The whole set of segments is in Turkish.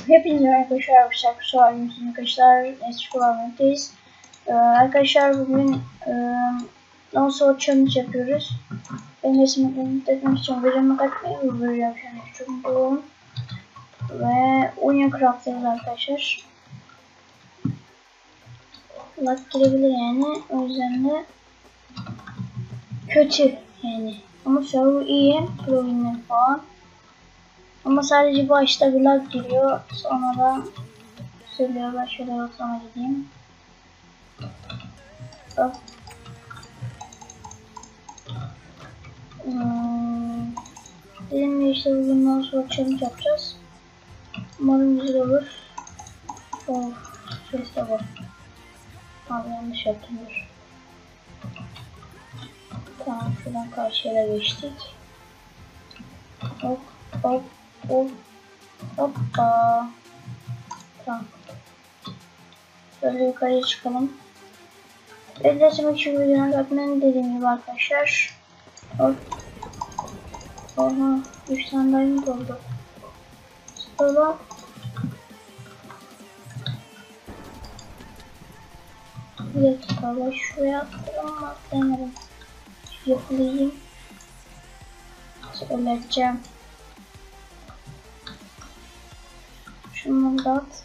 Hepinize arkadaşlar kusura bakmayın arkadaşlar, eski kullanmaktayız. Arkadaşlar bugün nasıl challenge yapıyoruz. Ben resmi etmek için videomu katmayı vurgulayacağım şimdi çok mutlu olun. Ve oyun craft'tayız arkadaşlar. Lag girebilir yani, o yüzden de kötü yani. Ama server iyi, pro oyunları falan. Ama sadece başta bir lag giriyor, sonra da söylüyorlar. Şöyle ortama gideyim. Hop. Dedim ya işte bugünden sonra challenge yapacağız. Umarım güzel olur. Of, ses de var. Abi yanlış yaptım, dur. Tamam, şuradan karşıya da geçtik. Hop hop hop. Hoppa. Tamam. Böyle yukarıya çıkalım. Belirlemek için videonun katmanı dediğim gibi arkadaşlar. Hop. Oha, 3 tane diamond oldu. Sonra bir dakika, ben şuraya attım ama atlayamadım. Yapılayım. Söyleyeceğim. Şunu da at.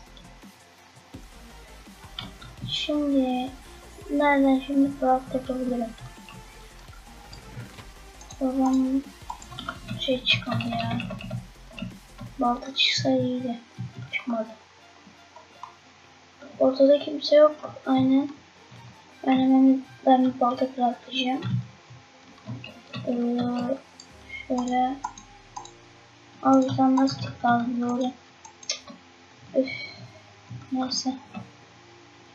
Şimdi nereden şimdi craft yapabilirim? Babam şey çıkalım ya. Balta çıksa iyiydi. Çıkmadı. Ortada kimse yok. Aynen. Ben bir balta craftlayacağım. Şöyle. Al bir tane lastik lazım böyle. Üf. Neyse.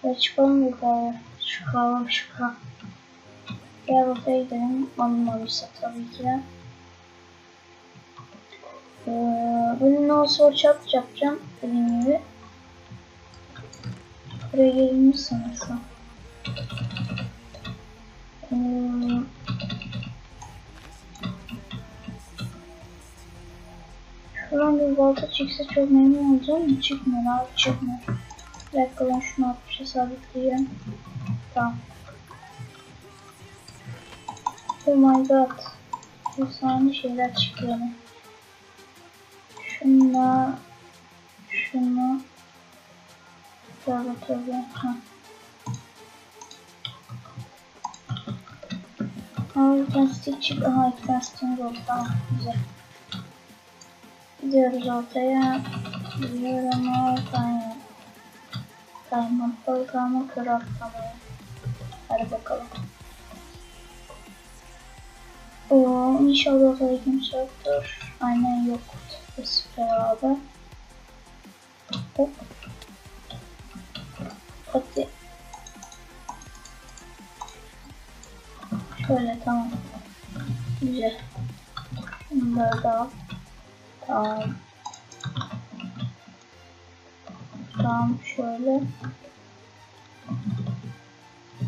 Şöyle çıkalım yukarı. Çıkalım. Gel ortaya gidelim. Alınmamışsa tabii ki de. Bunu nasıl challenge yapacağım dediğim gibi. Buraya gelmiş sanırsam. Şuradan bir balta çıksa çok memnun olacağım. Çıkmıyor abi, çıkmıyor. Bir dakika, ben şunu 60'a sabitleyeceğim. Tamam. Oh my god. Efsane şeyler çıkıyor. Şunu tövbe. Bir tane stick çıktı. Aha, 2 tane stick oldu. Tamam, güzel. Gidiyoruz ortaya. Gidiyorum ortaya. Diamond balgamı craftlamaya. Hadi bakalım. İnşallah ortada kimse yoktur. Aynen yok. Beraber. Hop. Hadi. Şöyle, tamam. Güzel. Bunları da al. Tamam. Tamam, şöyle.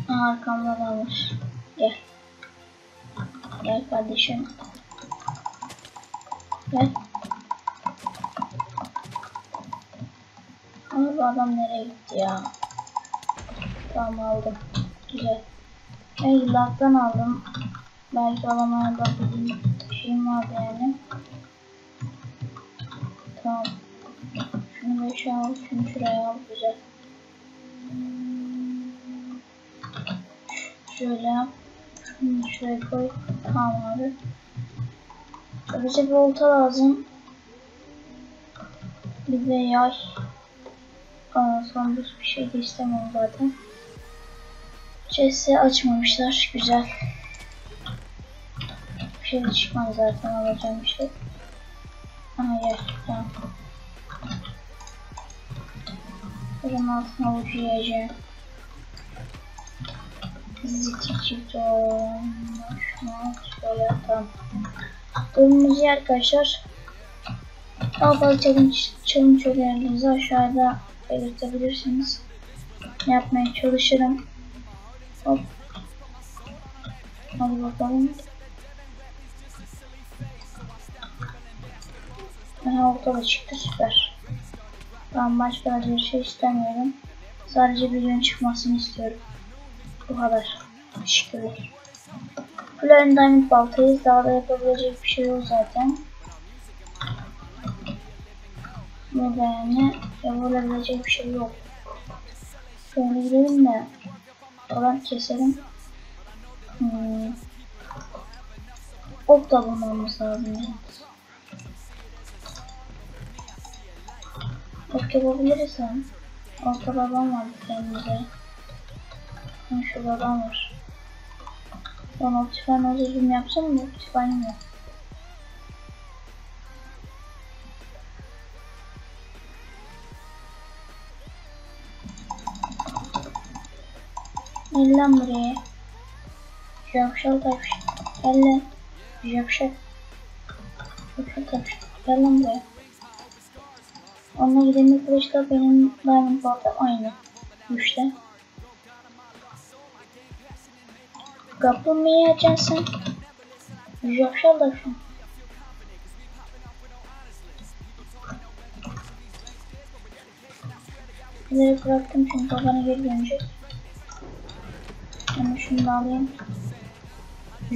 Arkamdan almış. Gel. Gel kardeşim. Gel. Ama bu adam nereye gitti ya? Tamam, aldım. Güzel. Lag'dan aldım. Belki alamaya da bir şeyim vardı yani. Tamam. Şunu 5'e al. Şunu şuraya al. Güzel. Şöyle yap. Şunu şuraya koy. Tamam abi. Bize bir olta lazım. Bir de yay. Son bir şey de istemiyorum zaten. Chest'i açmamışlar. Güzel. Bir şey de çıkmaz zaten, alacağım bir şey. Hayır, tamam. Bunun altına avucu yiyeceğim. Çift olmuş. Şöyle, tamam. Durumumuz iyi arkadaşlar. Daha fazla challenge önerinizi aşağıda belirtebilirsiniz. Yapmaya çalışırım. Hop. Hadi bakalım. Aha, ortada çıktı, süper. Ben başka bir şey istemiyorum. Sadece bir gün çıkmasını istiyorum. Bu kadar. Teşekkürler. Full Diamond baltayız. Daha da yapabilecek bir şey yok zaten. Burada yani yapılabilecek bir şey yok. Şöyle gidelim de oradan keselim. Ok da bulmamız lazım. Ok yapabiliriz ha. Ortada adam var kendimize. Şurada adam var. Ben Optifine özürüm yapsam mı? Optifine yok. Gel lan buraya. Şapşal tavşan. Gel lan. Şapşal. Şapşal tavşan. Gel lan buraya. Onunla gidemir kılıçla benim diamond baltam aynı. Güçte. Kapı mı yiyeceksin? Şapşal tavşan. Bilerek bıraktım çünkü bana geri dönecek. Ben şunu da alayım.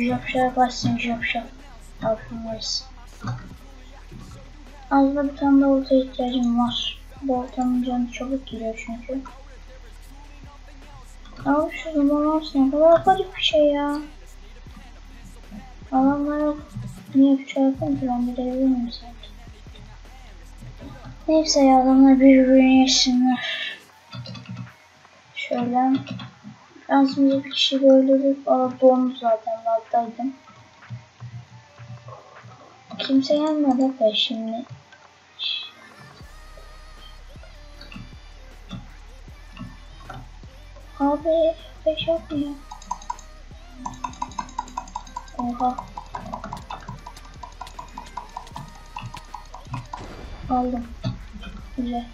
Şapşal bassın şapşal. Tavşan varız. Aslında bir tane de ortaya ihtiyacım var. Bu ortanın canı çabuk giriyor çünkü. Ama şu zaman olsun ne kadar garip bir şey ya. Adamlar yok. Niye bir şey yapayım ki ben gidebilir miyim sanki? Neyse ya adamlar birbirini yesinler. Şöyle. Şansımıza bir kişi öldürdük. Aa dondu zaten vaktaydım. Kimse gelmedi be şimdi. Abi 5 yapmıyor. Oha. Aldım. Güzel.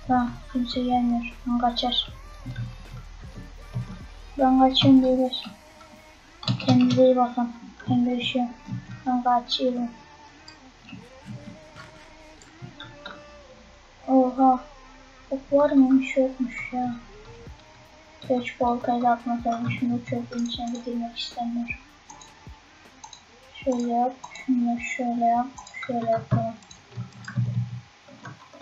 Tamam kimse gelmiyor. Ben kaçar. Ben kaçıyorum beyler. Kendinize iyi bakın. Ben görüşüyorum. Ben kaçıyorum. Oha. Ok var mıymış yokmuş ya. Geç baltayla atmak lazım. Şimdi çöpün içine girmek istemiyorum. Şöyle yap. Şunu şöyle yap. Şöyle yap. Tamam.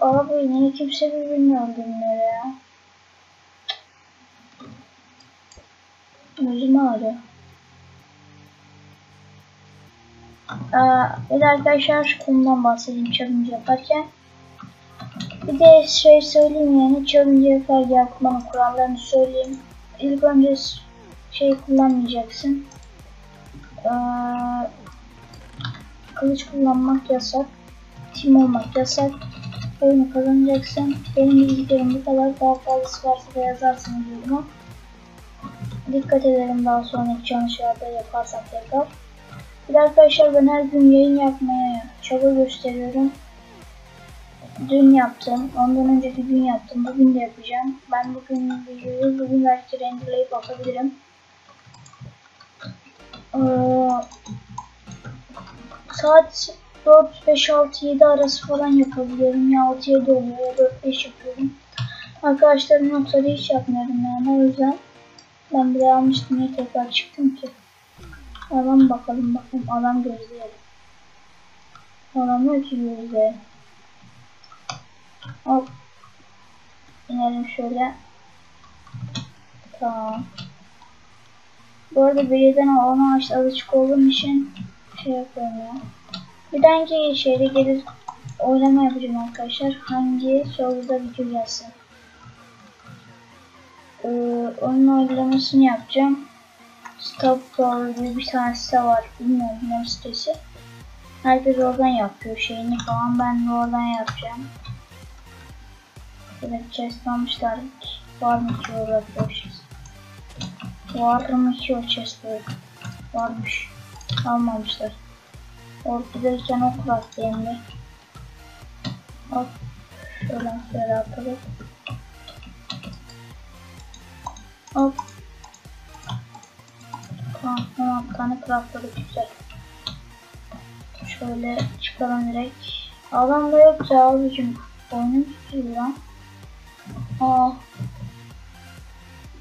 Abi niye kimse birbirini öldürmüyor ya? Gözüm ağrıyor. Bir de arkadaşlar konudan bahsedeyim challenge yaparken. Bir de şey söyleyeyim yani challenge yaparken yapmanın kurallarını söyleyeyim. İlk önce şey kullanmayacaksın. Kılıç kullanmak yasak. Tim olmak yasak. Oyunu kazanacaksın. Benim bildiklerim bu kadar. Daha fazlası varsa da yazarsınız yoruma. Dikkat edelim daha sonraki challenge'larda yaparsak tekrar. Bir de arkadaşlar ben her gün yayın yapmaya çaba gösteriyorum. Dün yaptım, ondan önceki gün yaptım, bugün de yapacağım. Ben bugün videoyu bugün belki renderlayıp atabilirim. Saat 4, 5, 6, 7 arası falan yapabiliyorum. Ya 6, 7 oluyor ya 4, 5 yapıyorum. Arkadaşlarım yoksa da hiç yapmıyorum yani o yüzden. Ben bile almıştım niye tekrar çıktım ki. Alalım bakalım adam gözleyelim. Alamıyor ki gözleyelim. Hop. İnelim şöyle. Tamam. Bu arada birden alana ağaçta alışık olduğum için şey yapıyorum ya. Bir de hangi şeyde gelir oylama yapacağım arkadaşlar. Hangi serverda video gelsin. Onun oylamasını yapacağım. Stopper gibi bir tane site var. Bilmiyorum ne sitesi. Herkes oradan yapıyor şeyini falan. Ben de oradan yapacağım. Şöyle chest almışlar. Var mı ki orada yapıyoruz? Var mı ki o chest varmış. Almamışlar. Ortadayken ok rastlayayım bir. Hop. Şöyle atalım. Hop. Tamam 16 tane craftladık güzel. Şöyle çıkalım direkt. Adam da yoksa abicim. Oyunum tutuyor lan. Aa.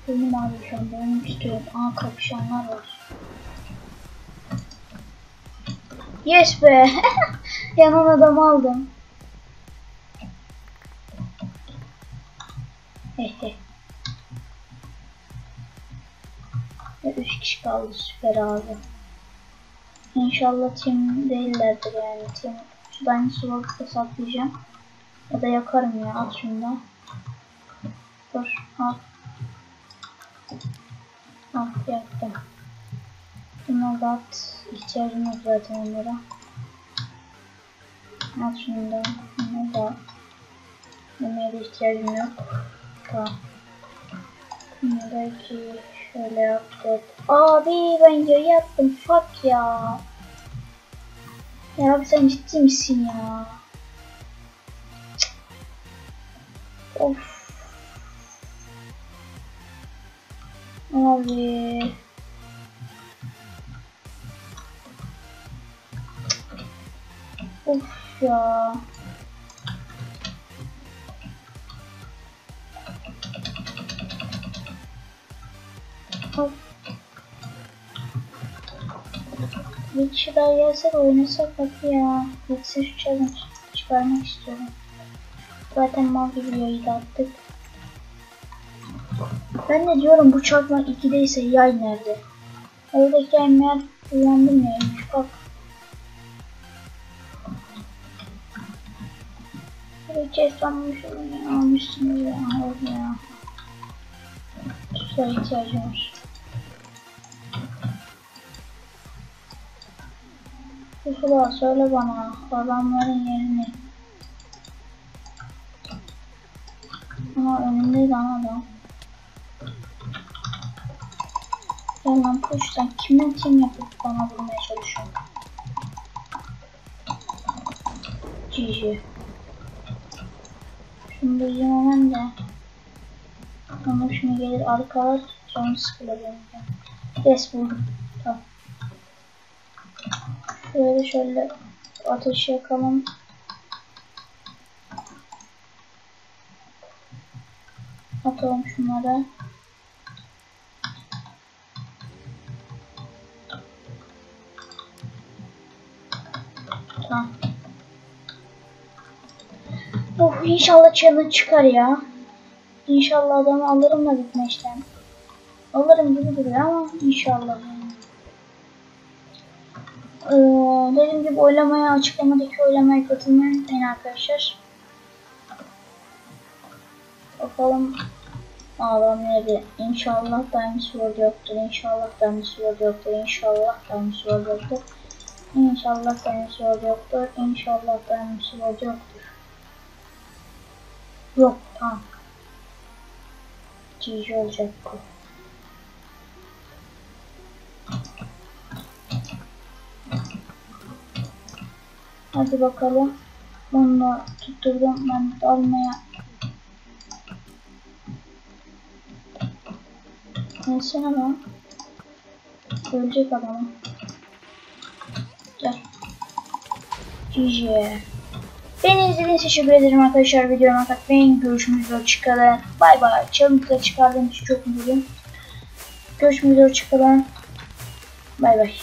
Benim abi şu an oyunum tutuyor. Aa, kapışanlar var. Yes be. Yanan adamı aldım. Hehe. 3 kişi kaldı, süper abi. İnşallah team değillerdir yani. Team. Ben slot'ta saklayacağım. Ya da yakarım ya, at şundan. Dur, al. Al, yaktım. Bunları da at. İhtiyacım yok zaten onlara. At şundan. Bunları da at. Yemeğe de ihtiyacım yok. Tamam. Buradaki şöyle yaptık. Abi ben geri yattım. Fuck ya. Ya abi sen ciddi misin ya? Of. Abi. Of ya. Of. Bir kişi daha gelse de oynasak hadi ya. Yoksa şu challenge çıkarmak istiyorum. Zaten mal gibi yayı da attık. Ben de diyorum bu çarpma 2'deyse yay nerede? Oradaki yay meğer kullandım ya. Bak. Bir chest almışsınız ya. Oldu ya. Tuzlara ihtiyacım var. Ufula söyle bana adamların yerini. Ama önümde lan adam. Gel lan push, sen kimden team yapıp bana vurmaya çalışıyorsun? GG. Şunu diyeceğim hemen de. Ama şimdi gelir arkalar canım sıkılır benim. Yes, buldum. Tamam. Şöyle ateşi yakalım. Atalım şunlara. Tamam. İnşallah challenge çıkar ya. İnşallah adamı alırım da bitmeşten. Alırım gibi duruyor ama inşallah. Dediğim gibi oylamaya, açıklamadaki oylamaya katılmayı unutmayın arkadaşlar. Bakalım. Adam nerede? İnşallah Diamond Sword yoktur. İnşallah Diamond Sword yoktur. İnşallah Diamond Sword yoktur. İnşallah Diamond Sword yoktur. İnşallah Diamond Sword yoktur. Yok, tamam. GG olacak bu. Hadi bakalım. Onu tutturdum. Ben de almaya. Neyse lan. Ölecek adamı. Gel. GG. Beni izlediğiniz için teşekkür ederim arkadaşlar. Videoma katmayın. Görüşmek üzere, çıkalım. Bay bay. Challenge'da çıkardığım için çok mutluyum. Görüşmek üzere, çıkalım. Bay bay.